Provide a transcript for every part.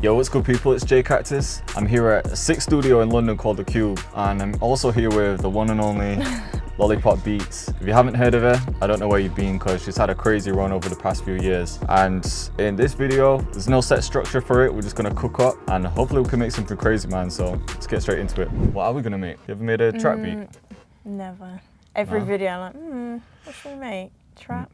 Yo, what's good people, it's J Cactus. I'm here at a sick studio in London called the Qube, and I'm also here with the one and only Lollypop Beatz. If you haven't heard of her, I don't know where you've been because she's had a crazy run over the past few years. And in this video, there's no set structure for it, we're just gonna cook up and hopefully we can make something crazy, man. So let's get straight into it. What are we gonna make? You ever made a trap beat? Never. Every video I'm like, what should we make? Trap?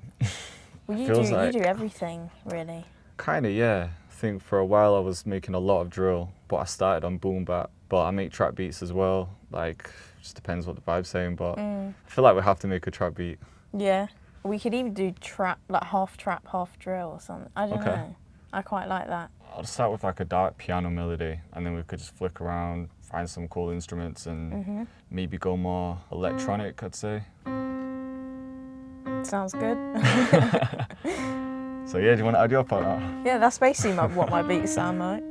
Well, you do everything, really. Kinda, yeah. I think for a while I was making a lot of drill, but I started on boom bap. But I make trap beats as well. Like, just depends what the vibe's saying, but I feel like we have to make a trap beat. Yeah. We could even do trap, like half trap, half drill or something. I don't know. I quite like that. I'll start with like a dark piano melody, and then we could just flick around, find some cool instruments, and maybe go more electronic, I'd say. Sounds good. So yeah, do you want to add your part out? Yeah, that's basically what my beats sound like.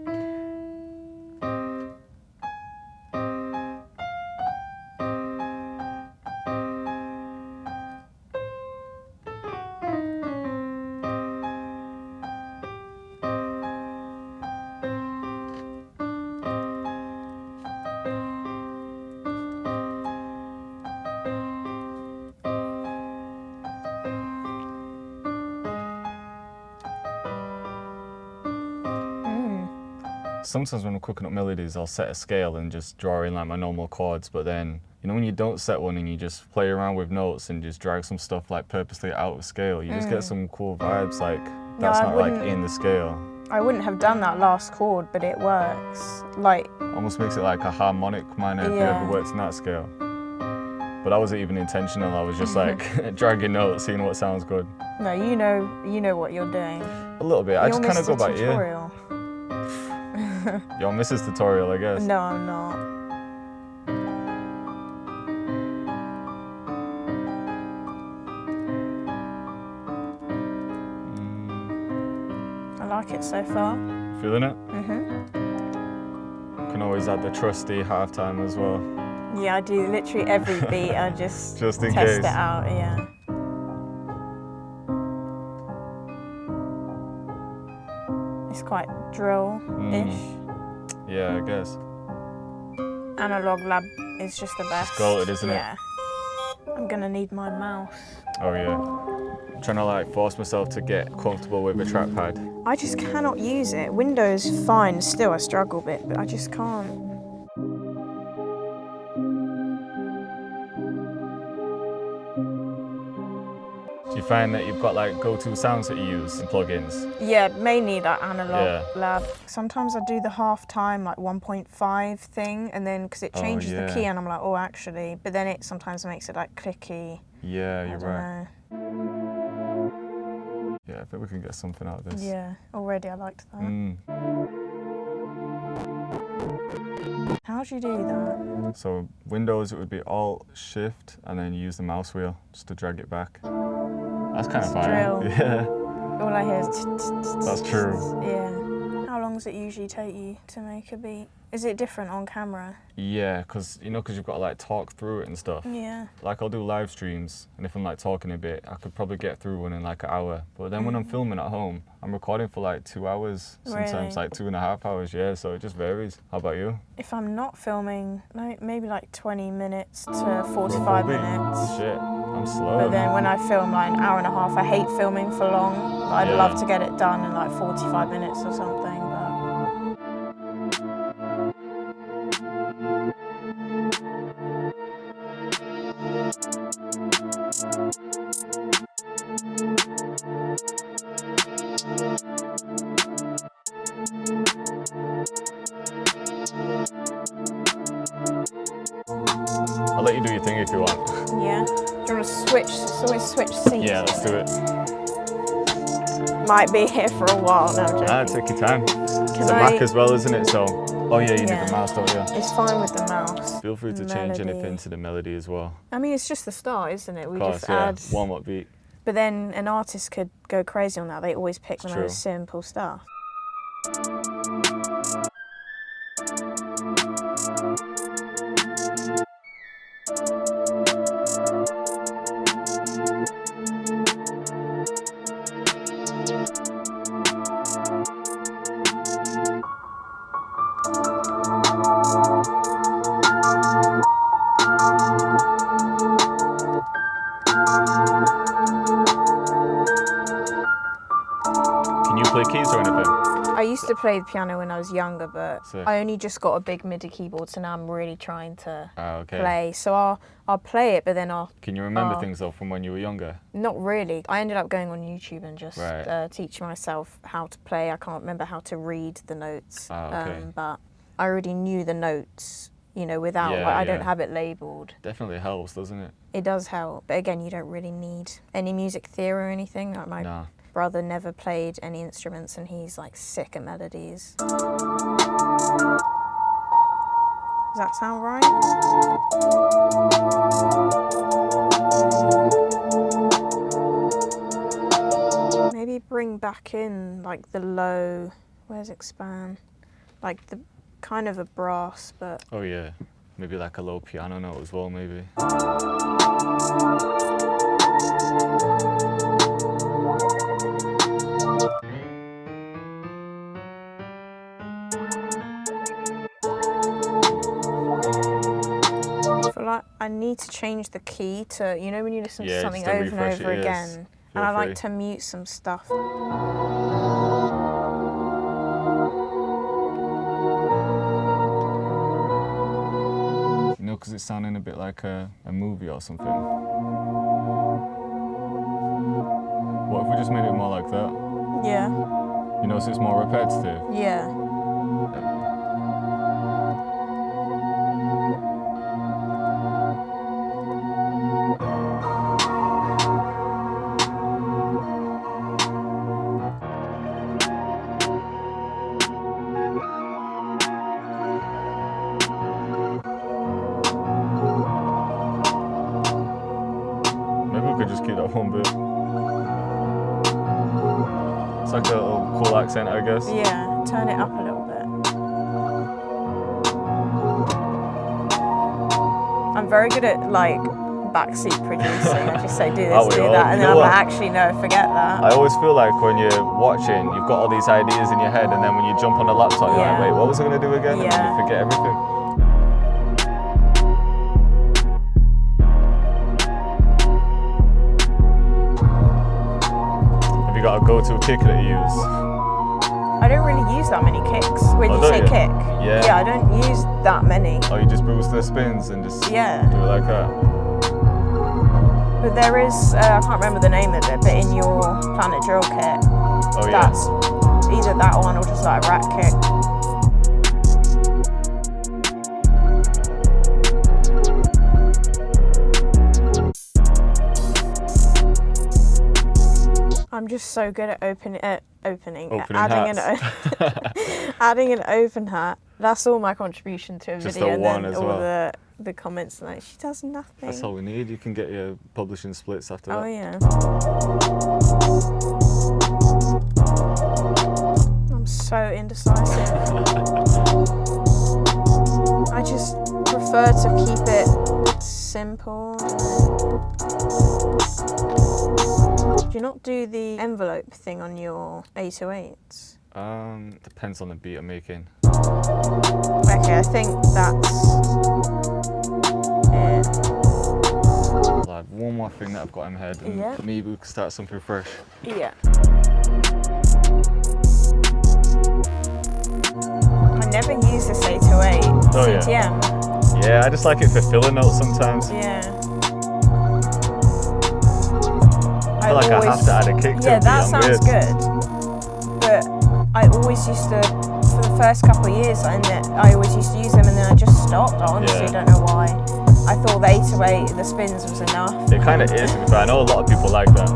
Sometimes when I'm cooking up melodies, I'll set a scale and just draw in like my normal chords, but then, you know, when you don't set one and you just play around with notes and just drag some stuff like purposely out of scale, you just get some cool vibes like that's not like in the scale. I wouldn't have done that last chord, but it works. Like, almost makes it like a harmonic minor if you ever worked in that scale. But that wasn't even intentional, I was just like dragging notes, seeing what sounds good. No, you know what you're doing. A little bit, I just kind of go by ear. You're Mrs. Tutorial, I guess. No, I'm not. I like it so far. Feeling it? Can always add the trusty halftime as well. Yeah, I do literally every beat. I just in test case. it out. Yeah. It's quite drill-ish. Yeah, I guess. Analog Lab is just the best. It's goated, isn't it? Yeah. I'm gonna need my mouse. Oh yeah. I'm trying to like force myself to get comfortable with a trackpad. I just cannot use it. Windows fine, still I struggle a bit, but I just can't. Do you find that you've got like go-to sounds that you use in plugins? Yeah, mainly that Analog Lab. Sometimes I do the half-time, like 1.5 thing, and then, because it changes the key, and I'm like, oh, actually, but then it sometimes makes it like clicky. Yeah, you're right. Yeah, I think we can get something out of this. Yeah, already I liked that. How do you do that? So Windows, it would be Alt-Shift, and then you use the mouse wheel just to drag it back. That's kind of fun. Yeah. All I hear is That's true. Yeah. How long does it usually take you to make a beat? Is it different on camera? Yeah, because you've got to like talk through it and stuff. Yeah. Like I'll do live streams, and if I'm like talking a bit, I could probably get through one in like an hour. But then when I'm filming at home, I'm recording for like 2 hours, sometimes like 2.5 hours, yeah, so it just varies. How about you? If I'm not filming, maybe like 20 minutes to 45 minutes. Shit, I'm slow. But then when I film like an hour and a half, I hate filming for long. I'd love to get it done in like 45 minutes or something. I'll let you do your thing if you want. Yeah. Do you want to switch seats? Yeah, let's do it. Might be here for a while now, take your time. It's a Mac as well, isn't it? So, oh yeah, you need the mouse, don't you? It's fine with the mouse. Feel free to change anything to the melody as well. I mean, it's just the start, isn't it? We just add warm-up beat. But then an artist could go crazy on that. They always pick the most simple stuff. to play the piano when I was younger, but I only just got a big MIDI keyboard, so now I'm really trying to play. So I'll play it, but then I'll... Can you remember things though from when you were younger? Not really. I ended up going on YouTube and just teaching myself how to play. I can't remember how to read the notes, but I already knew the notes, you know, without, I don't have it labelled. Definitely helps, doesn't it? It does help, but again, you don't really need any music theory or anything. Like my brother never played any instruments and he's like sick at melodies. Does that sound right? Maybe bring back in like the low, where's expand? Like the kind of a brass, but... Oh yeah, maybe like a low piano note as well, maybe. I need to change the key to, you know, when you listen to something over and over again, and I like to mute some stuff. You know, because it's sounding a bit like a movie or something. What if we just made it more like that? Yeah. You know, so it's more repetitive. Yeah. Just keep that one bit. It's like a little cool accent, I guess. Yeah, turn it up a little bit. I'm very good at like backseat producing. I just say do this, do that, and then I'm like, actually no, forget that. I always feel like when you're watching, you've got all these ideas in your head, and then when you jump on the laptop, you're like, wait, what was I going to do again? And then you forget everything. Got a go-to kick that you use? I don't really use that many kicks. When you say kick? Yeah, I don't use that many. Oh, you just boost the spins and just do it like that? But there is, I can't remember the name of it, but in your Planet Drill kit, that's either that one or just like a rack kick. I'm just so good at adding an open hat. That's all my contribution to a just video, and then all the comments like she does nothing. That's all we need. You can get your publishing splits after that. Oh yeah. I'm so indecisive. I just prefer to keep it simple. Do you not do the envelope thing on your 808s? Depends on the beat I'm making. Okay, I think that's it. I'll add one more thing that I've got in my head, and maybe we can start something fresh. Yeah. I never use this 808 CTM. Yeah, I just like it for filler notes sometimes. Yeah. I feel like I have to add a kick to it. Yeah, that sounds good. But I always used to, for the first couple of years, I always used to use them and then I just stopped. I honestly don't know why. I thought the 808, the spins was enough. It kind of is, to be fair. I know a lot of people like that.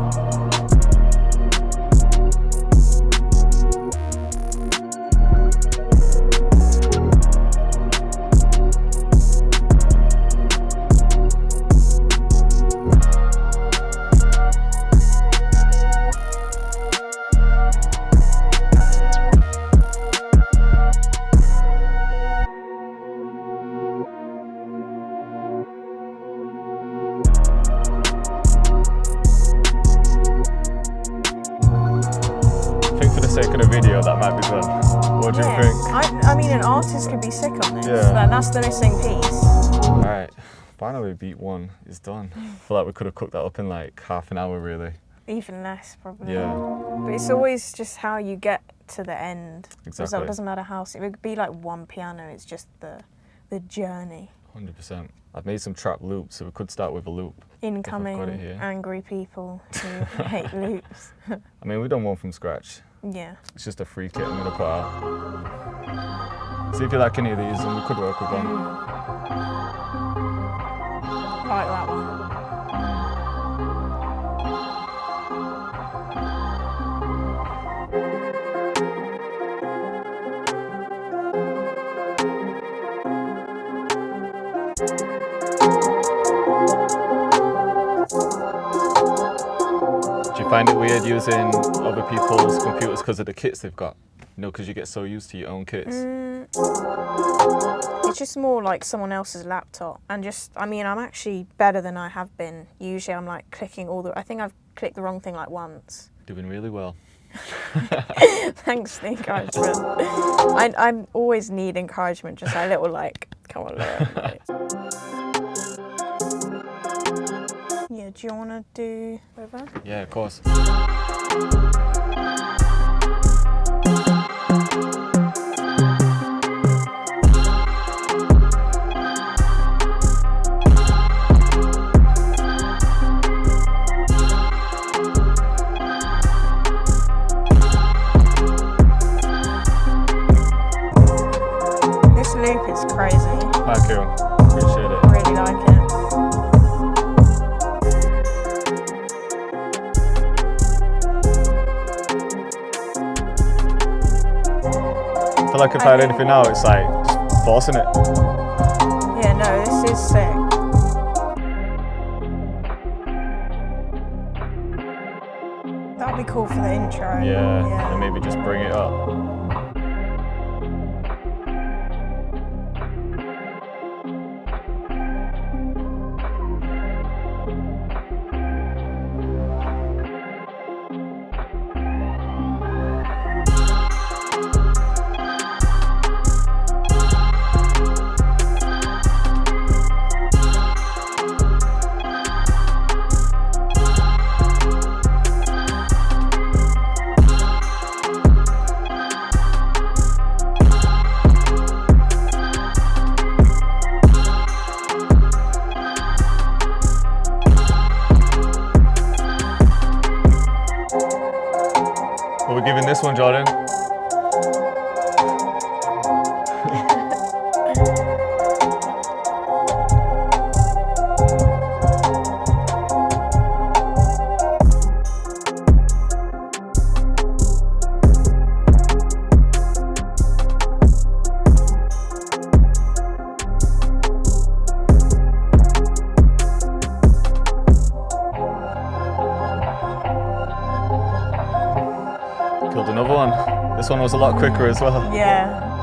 Video that might be done. What do you think? I mean, an artist could be sick on this. That's the missing piece. Alright, finally beat one is done. I feel like we could have cooked that up in like half an hour really. Even less probably. Yeah. But it's always just how you get to the end. Exactly. So it doesn't matter how, it would be like one piano, it's just the journey. 100%. I've made some trap loops, so we could start with a loop. Incoming got it here. angry people who hate loops. I mean, we've done one from scratch. Yeah. It's just a free kit I'm gonna put out. See if you like any of these, and we could work with one. Like that one. Do you find it weird using other people's computers because of the kits they've got? You know, because you get so used to your own kits. It's just more like someone else's laptop, and just, I mean, I'm actually better than I have been. Usually I'm like clicking I think I've clicked the wrong thing like once. Doing really well. Thanks for the encouragement. I always need encouragement, just a little like, come on, learn. Like. Yeah, do you want to do over? Yeah, of course. This loop is crazy. Thank you. Appreciate it. I really like it. I feel like if I had anything now, it's like just forcing it. Yeah, no, this is sick. That'd be cool for the intro. Yeah, and maybe just bring it up. What are we giving this one, Jordan? Killed another one. This one was a lot quicker as well. Yeah.